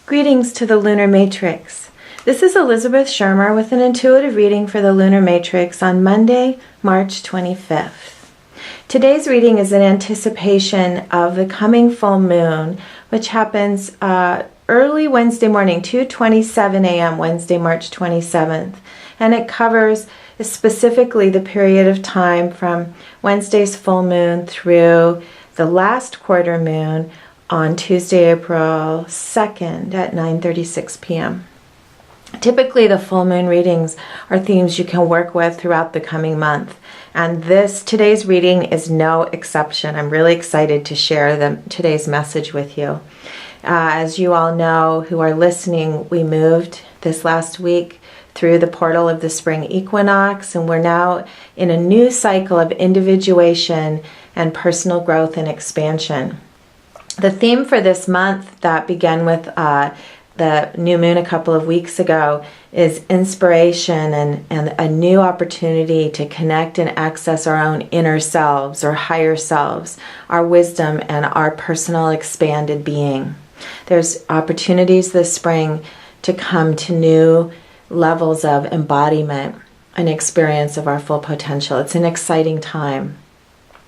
Greetings to the Lunar Matrix. This is Elizabeth Shermer with an intuitive reading for the Lunar Matrix on Monday, March 25th. Today's reading is in anticipation of the coming full moon, which happens early Wednesday morning, 2:27 a.m. Wednesday, March 27th. And it covers specifically the period of time from Wednesday's full moon through the last quarter moon on Tuesday, April 2nd at 9:36 p.m. Typically, the full moon readings are themes you can work with throughout the coming month. And today's reading is no exception. I'm really excited to share today's message with you. As you all know who are listening, we moved this last week through the portal of the spring equinox, and we're now in a new cycle of individuation and personal growth and expansion. The theme for this month that began with the new moon a couple of weeks ago is inspiration and a new opportunity to connect and access our own inner selves or higher selves, our wisdom and our personal expanded being. There's opportunities this spring to come to new levels of embodiment and experience of our full potential. It's an exciting time.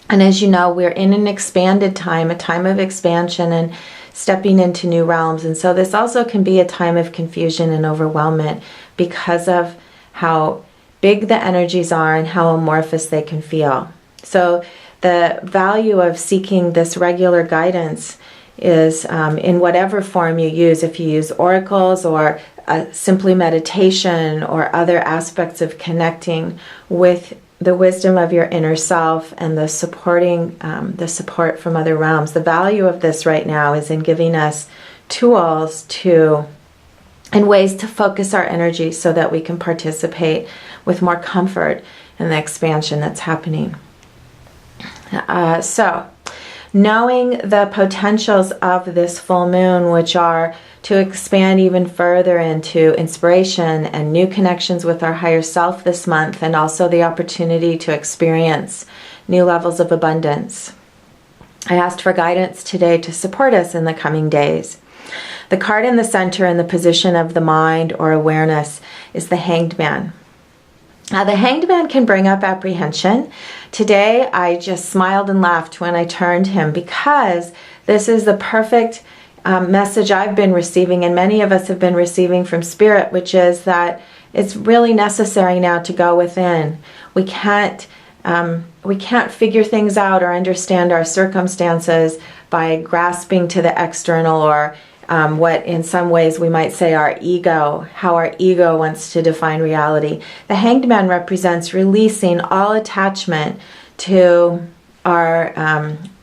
And as you know, we're in an expanded time, a time of expansion and stepping into new realms. And so this also can be a time of confusion and overwhelmment because of how big the energies are and how amorphous they can feel. So the value of seeking this regular guidance is in whatever form you use. If you use oracles or simply meditation or other aspects of connecting with the wisdom of your inner self and the support from other realms. The value of this right now is in giving us tools and ways to focus our energy so that we can participate with more comfort in the expansion that's happening. So, knowing the potentials of this full moon, which are to expand even further into inspiration and new connections with our higher self this month, and also the opportunity to experience new levels of abundance. I asked for guidance today to support us in the coming days. The card in the center in the position of the mind or awareness is the Hanged Man. Now, the Hanged Man can bring up apprehension. Today, I just smiled and laughed when I turned him because this is the perfect message I've been receiving and many of us have been receiving from Spirit, which is that it's really necessary now to go within. We can't figure things out or understand our circumstances by grasping to the external or what in some ways we might say our ego, how our ego wants to define reality. The Hanged Man represents releasing all attachment to our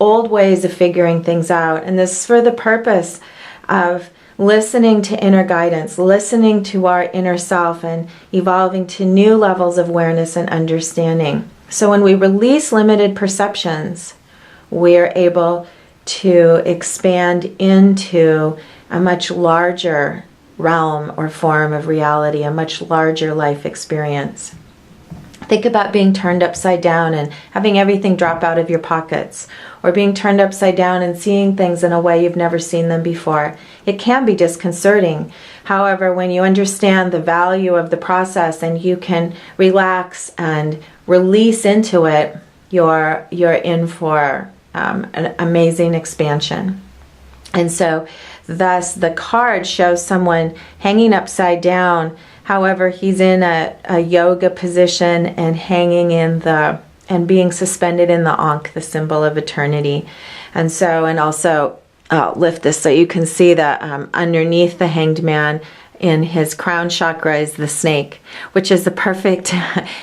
old ways of figuring things out. And this is for the purpose of listening to inner guidance, listening to our inner self and evolving to new levels of awareness and understanding. So when we release limited perceptions, we're able to expand into a much larger realm or form of reality, a much larger life experience. Think about being turned upside down and having everything drop out of your pockets, or being turned upside down and seeing things in a way you've never seen them before. It can be disconcerting. However, when you understand the value of the process and you can relax and release into it, you're in for an amazing expansion. And so thus the card shows someone hanging upside down. However, he's in a yoga position and hanging and being suspended in the Ankh, the symbol of eternity. And also I'll lift this so you can see that underneath the Hanged Man in his crown chakra is the snake, which is the perfect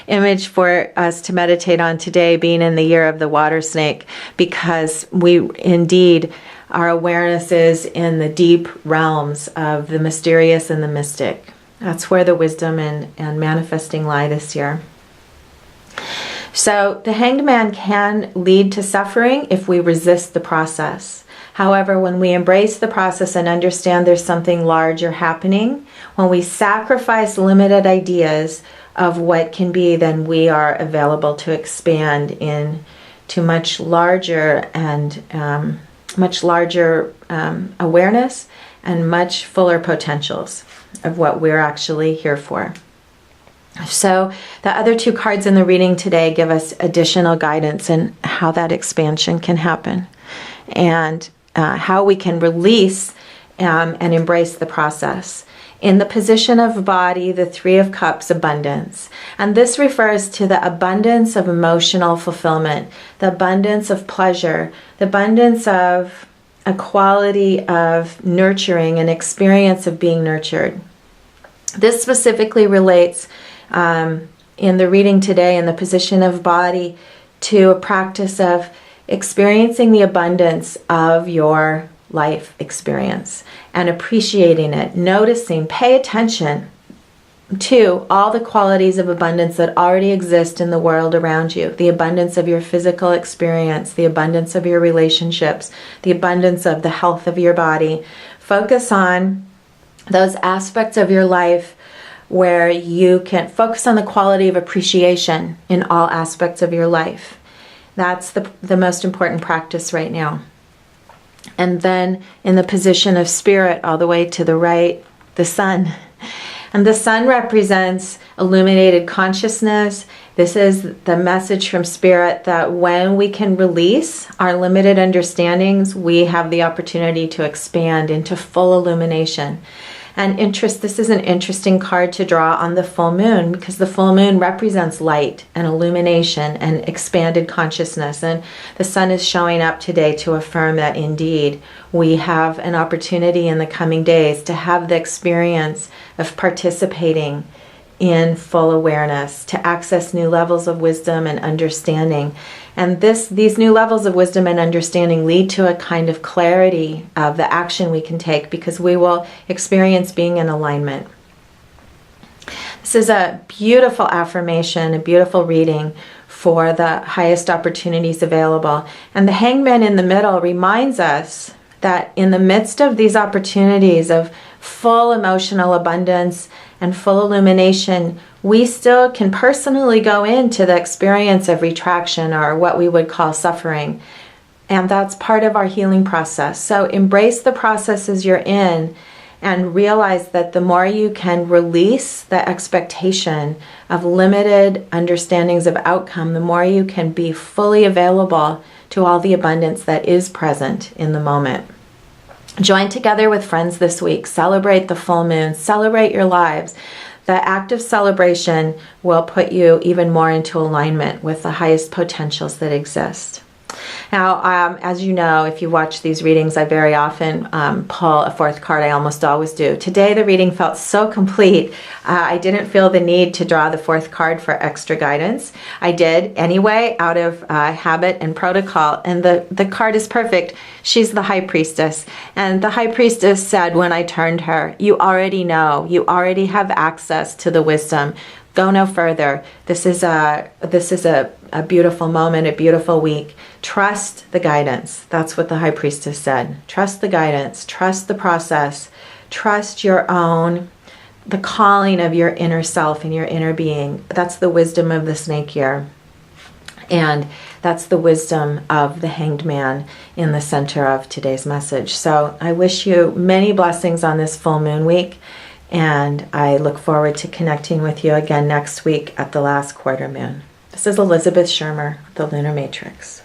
image for us to meditate on today, being in the year of the water snake, because our awareness is in the deep realms of the mysterious and the mystic. That's where the wisdom and manifesting lie this year. So the Hanged Man can lead to suffering if we resist the process. However, when we embrace the process and understand there's something larger happening, when we sacrifice limited ideas of what can be, then we are available to expand into much larger and much larger awareness, and much fuller potentials of what we're actually here for. So the other two cards in the reading today give us additional guidance in how that expansion can happen, and how we can release and embrace the process. In the position of body, the Three of Cups, abundance. And this refers to the abundance of emotional fulfillment, the abundance of pleasure, the abundance of a quality of nurturing, an experience of being nurtured. This specifically relates in the reading today, in the position of body, to a practice of experiencing the abundance of your life experience and appreciating it, noticing, pay attention to all the qualities of abundance that already exist in the world around you, the abundance of your physical experience, the abundance of your relationships, the abundance of the health of your body. Focus on those aspects of your life where you can focus on the quality of appreciation in all aspects of your life. That's the most important practice right now. And then in the position of spirit, all the way to the right, the sun. And the sun represents illuminated consciousness. This is the message from spirit that when we can release our limited understandings, we have the opportunity to expand into full illumination. And this is an interesting card to draw on the full moon, because the full moon represents light and illumination and expanded consciousness. And the sun is showing up today to affirm that indeed we have an opportunity in the coming days to have the experience of participating in full awareness, to access new levels of wisdom and understanding. And these new levels of wisdom and understanding lead to a kind of clarity of the action we can take, because we will experience being in alignment. This is a beautiful affirmation, a beautiful reading for the highest opportunities available. And the Hangman in the middle reminds us that in the midst of these opportunities of full emotional abundance and full illumination, we still can personally go into the experience of retraction, or what we would call suffering. And that's part of our healing process. So embrace the processes you're in and realize that the more you can release the expectation of limited understandings of outcome, the more you can be fully available to all the abundance that is present in the moment. Join together with friends this week. Celebrate the full moon. Celebrate your lives. The act of celebration will put you even more into alignment with the highest potentials that exist. Now, as you know, if you watch these readings, I very often pull a fourth card. I almost always do. Today, the reading felt so complete. I didn't feel the need to draw the fourth card for extra guidance. I did anyway, out of habit and protocol. And the card is perfect. She's the High Priestess. And the High Priestess said when I turned her, "You already know. You already have access to the wisdom. Go no further. This is a beautiful moment, a beautiful week. Trust the guidance." That's what the High Priestess said. Trust the guidance. Trust the process. Trust the calling of your inner self and your inner being. That's the wisdom of the snake year. And that's the wisdom of the Hanged Man in the center of today's message. So I wish you many blessings on this full moon week. And I look forward to connecting with you again next week at the last quarter moon. This is Elizabeth Shermer, The Lunar Matrix.